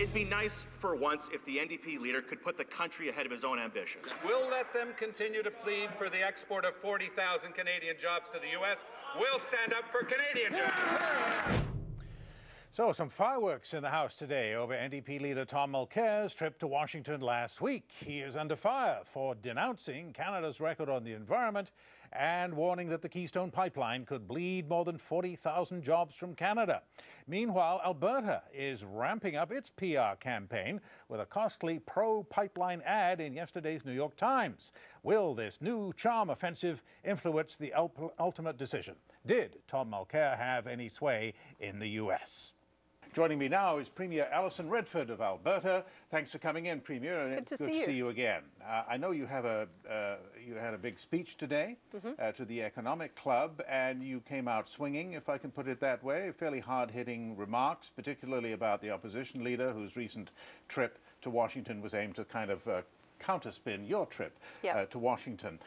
It'd be nice for once if the NDP leader could put the country ahead of his own ambition. We'll let them continue to plead for the export of 40,000 Canadian jobs to the U.S. We'll stand up for Canadian jobs. So, some fireworks in the House today over NDP leader Tom Mulcair's trip to Washington last week. He is under fire for denouncing Canada's record on the environment and warning that the Keystone pipeline could bleed more than 40,000 jobs from Canada. Meanwhile, Alberta is ramping up its PR campaign with a costly pro-pipeline ad in yesterday's New York Times. Will this new charm offensive influence the ultimate decision? Did Tom Mulcair have any sway in the U.S.? Joining me now is Premier Alison Redford of Alberta. Thanks for coming in, Premier. Good to see you again. I know you have you had a big speech today to the Economic Club, and you came out swinging, if I can put it that way. Fairly hard-hitting remarks, particularly about the opposition leader, whose recent trip to Washington was aimed to kind of counterspin your trip to Washington.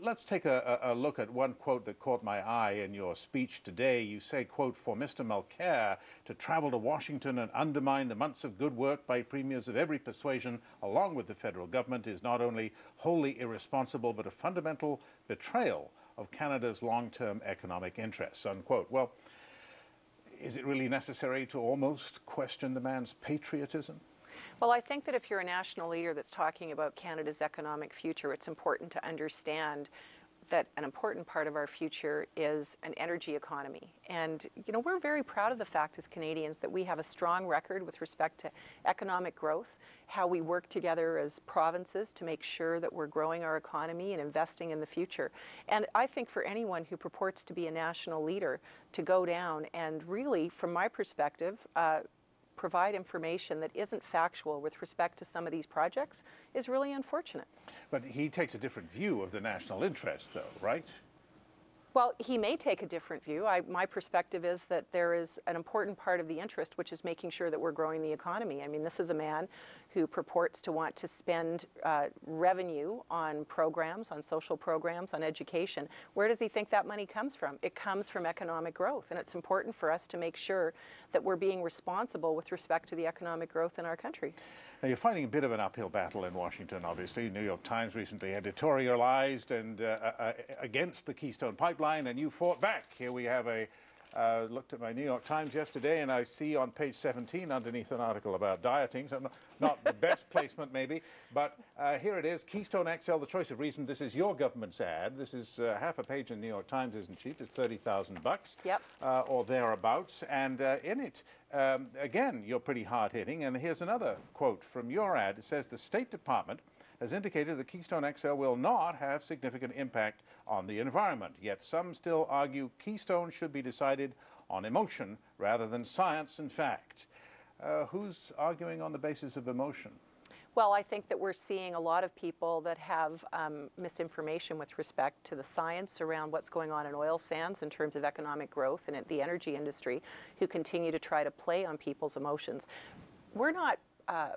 Let's take a look at one quote that caught my eye in your speech today. You say, quote, "For Mr. Mulcair to travel to Washington and undermine the months of good work by premiers of every persuasion along with the federal government is not only wholly irresponsible but a fundamental betrayal of Canada's long-term economic interests," unquote. Well, is it really necessary to almost question the man's patriotism? Well, I think that if you're a national leader that's talking about Canada's economic future, it's important to understand that an important part of our future is an energy economy. And, you know, we're very proud of the fact as Canadians that we have a strong record with respect to economic growth, how we work together as provinces to make sure that we're growing our economy and investing in the future. And I think for anyone who purports to be a national leader to go down and really, from my perspective, provide information that isn't factual with respect to some of these projects is really unfortunate. But he takes a different view of the national interest, though, right? Well, he may take a different view. My perspective is that there is an important part of the interest, which is making sure that we're growing the economy. I mean, this is a man who purports to want to spend revenue on programs, on social programs, on education. Where does he think that money comes from? It comes from economic growth, and it's important for us to make sure that we're being responsible with respect to the economic growth in our country. Now, you're fighting a bit of an uphill battle in Washington, obviously. New York Times recently editorialized and against the Keystone pipeline, and you fought back. Here we have looked at my New York Times yesterday, and I see on page 17 underneath an article about dieting, so not the best placement maybe, but here it is, Keystone XL, the choice of reason. This is your government's ad. This is half a page in the New York Times, isn't cheap. It's $30,000 or thereabouts, and in it, again, you're pretty hard-hitting, and here's another quote from your ad. It says, "The State Department has indicated that Keystone XL will not have significant impact on the environment. Yet some still argue Keystone should be decided on emotion rather than science and fact." Who's arguing on the basis of emotion? Well, I think that we're seeing a lot of people that have misinformation with respect to the science around what's going on in oil sands in terms of economic growth and the energy industry, who continue to try to play on people's emotions. We're not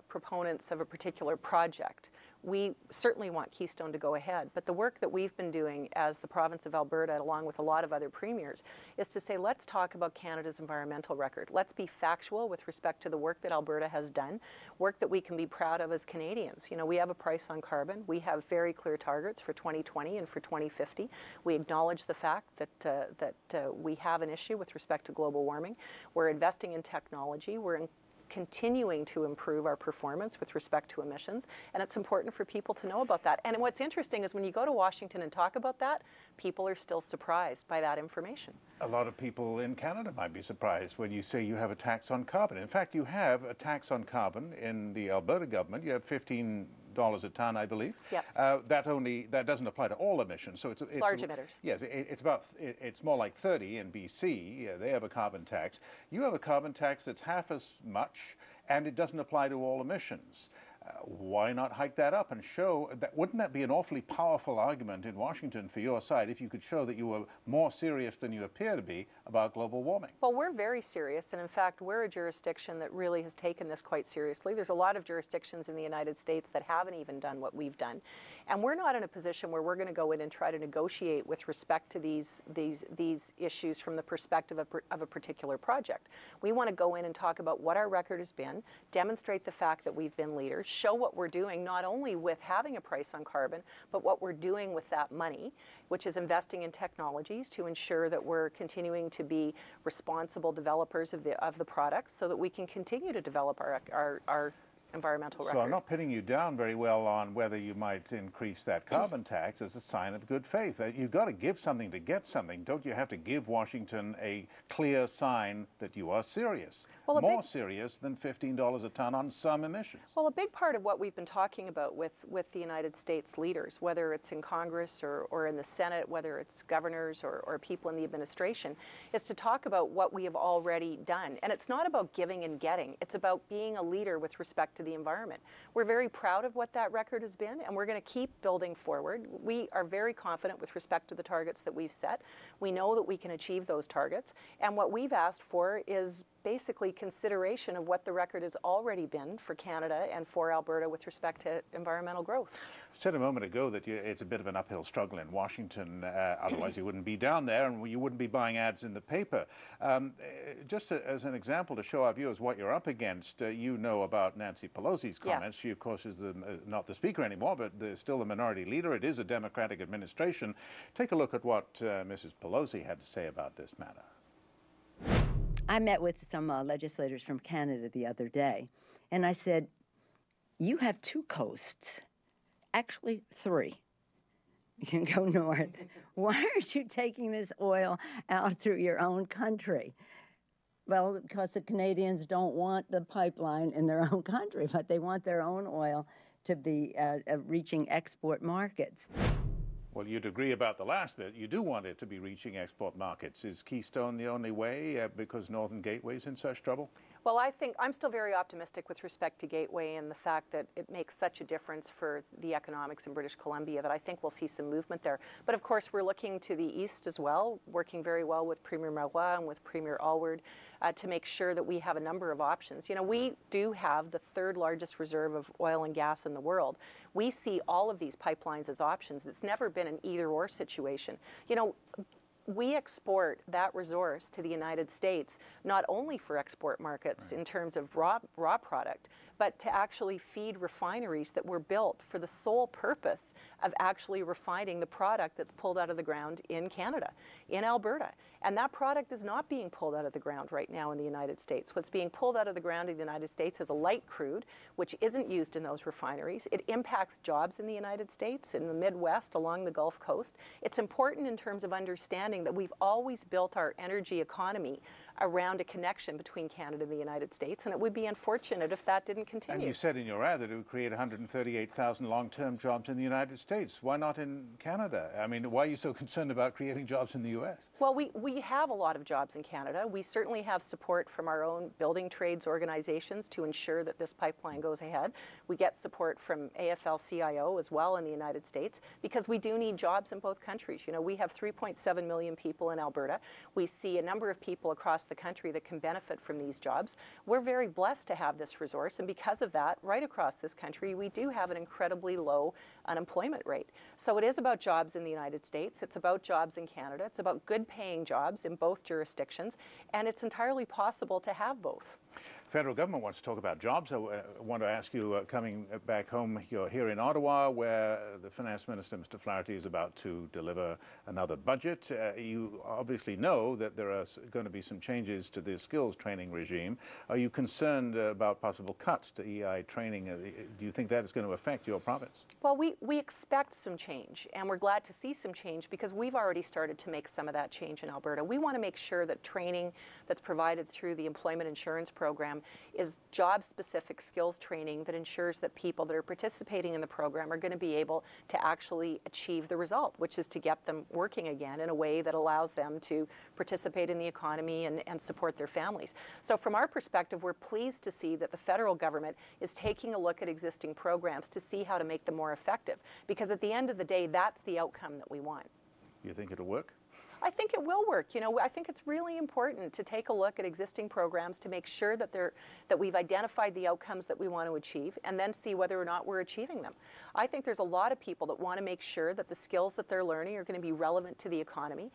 proponents of a particular project. We certainly want Keystone to go ahead, but the work that we've been doing as the province of Alberta, along with a lot of other premiers, is to say, let's talk about Canada's environmental record. Let's be factual with respect to the work that Alberta has done, work that we can be proud of as Canadians. You know, we have a price on carbon. We have very clear targets for 2020 and for 2050. We acknowledge the fact that we have an issue with respect to global warming. We're investing in technology. We're continuing to improve our performance with respect to emissions, and it's important for people to know about that. And what's interesting is when you go to Washington and talk about that, people are still surprised by that information. A lot of people in Canada might be surprised when you say you have a tax on carbon. In fact, you have a tax on carbon in the Alberta government. You have $15 a ton, I believe. Yep. That doesn't apply to all emissions. So it's large emitters. Yes, it's more like 30 in BC. Yeah, they have a carbon tax. You have a carbon tax that's half as much, and it doesn't apply to all emissions. Why not hike that up and show that? Wouldn't that be an awfully powerful argument in Washington for your side if you could show that you were more serious than you appear to be about global warming? Well, we're very serious, and in fact, we're a jurisdiction that really has taken this quite seriously. There's a lot of jurisdictions in the United States that haven't even done what we've done, and we're not in a position where we're going to go in and try to negotiate with respect to these issues from the perspective of a particular project. We want to go in and talk about what our record has been, demonstrate the fact that we've been leaders, show what we're doing not only with having a price on carbon, but what we're doing with that money, which is investing in technologies to ensure that we're continuing to be responsible developers of the products so that we can continue to develop our environmental record. So I'm not pinning you down very well on whether you might increase that carbon tax as a sign of good faith. You've got to give something to get something. Don't you have to give Washington a clear sign that you are serious? Well, more serious than $15 a ton on some emissions. Well, a big part of what we've been talking about with the United States leaders, whether it's in Congress or in the Senate, whether it's governors or people in the administration, is to talk about what we have already done. And it's not about giving and getting. It's about being a leader with respect to the environment. We're very proud of what that record has been, and we're going to keep building forward. We are very confident with respect to the targets that we've set. We know that we can achieve those targets, and what we've asked for is basically consideration of what the record has already been for Canada and for Alberta with respect to environmental growth. You said a moment ago that it's a bit of an uphill struggle in Washington, otherwise you wouldn't be down there and you wouldn't be buying ads in the paper. Just as an example to show our viewers what you're up against, you know about Nancy Pelosi's comments. Yes. She, of course, is not the speaker anymore, but still the minority leader. It is a Democratic administration. Take a look at what Mrs. Pelosi had to say about this matter. I met with some legislators from Canada the other day, and I said, you have two coasts, actually three. You can go north. Why aren't you taking this oil out through your own country? Well, because the Canadians don't want the pipeline in their own country, but they want their own oil to be reaching export markets. Well, you'd agree about the last bit. You do want it to be reaching export markets. Is Keystone the only way because Northern Gateway's in such trouble? Well, I think I'm still very optimistic with respect to Gateway and the fact that it makes such a difference for the economics in British Columbia that I think we'll see some movement there. But of course, we're looking to the east as well, working very well with Premier Marois and with Premier Alward to make sure that we have a number of options. You know, we do have the third largest reserve of oil and gas in the world. We see all of these pipelines as options. It's never been an either-or situation. You know, we export that resource to the United States not only for export markets in terms of raw product, but to actually feed refineries that were built for the sole purpose of actually refining the product that's pulled out of the ground in Canada, in Alberta. And that product is not being pulled out of the ground right now in the United States. What's being pulled out of the ground in the United States is a light crude, which isn't used in those refineries. It impacts jobs in the United States, in the Midwest, along the Gulf Coast. It's important in terms of understanding that we've always built our energy economy around a connection between Canada and the United States, and it would be unfortunate if that didn't continue. And you said in your ad that it would create 138,000 long-term jobs in the United States. Why not in Canada? I mean, why are you so concerned about creating jobs in the U.S.? Well, we have a lot of jobs in Canada. We certainly have support from our own building trades organizations to ensure that this pipeline goes ahead. We get support from AFL-CIO as well in the United States because we do need jobs in both countries. You know, we have 3.7 million people in Alberta. We see a number of people across the country that can benefit from these jobs. We're very blessed to have this resource, and because of that, right across this country, we do have an incredibly low unemployment rate. So it is about jobs in the United States, it's about jobs in Canada, it's about good paying jobs in both jurisdictions, and it's entirely possible to have both. Federal government wants to talk about jobs. I want to ask you, coming back home, you're here in Ottawa, where the Finance Minister, Mr. Flaherty, is about to deliver another budget. You obviously know that there are going to be some changes to the skills training regime. Are you concerned about possible cuts to EI training? Do you think that is going to affect your province? Well, we expect some change, and we're glad to see some change because we've already started to make some of that change in Alberta. We want to make sure that training that's provided through the Employment Insurance Program program is job-specific skills training that ensures that people that are participating in the program are going to be able to actually achieve the result, which is to get them working again in a way that allows them to participate in the economy and support their families. So from our perspective, we're pleased to see that the federal government is taking a look at existing programs to see how to make them more effective, because at the end of the day, that's the outcome that we want. You think it'll work? I think it will work. You know, I think it's really important to take a look at existing programs to make sure that we've identified the outcomes that we want to achieve, and then see whether or not we're achieving them. I think there's a lot of people that want to make sure that the skills that they're learning are going to be relevant to the economy.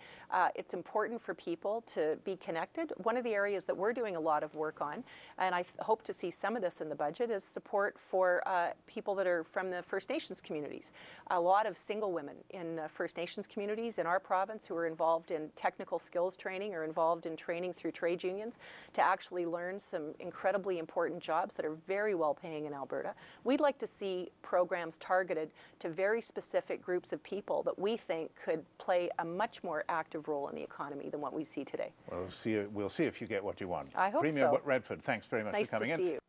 It's important for people to be connected. One of the areas that we're doing a lot of work on, and I hope to see some of this in the budget, is support for people that are from the First Nations communities. A lot of single women in First Nations communities in our province who are involved in technical skills training or involved in training through trade unions to actually learn some incredibly important jobs that are very well paying in Alberta. We'd like to see programs targeted to very specific groups of people that we think could play a much more active role in the economy than what we see today. We'll see if you get what you want. I hope Premier so. Redford, thanks very much Nice for coming to in. see you.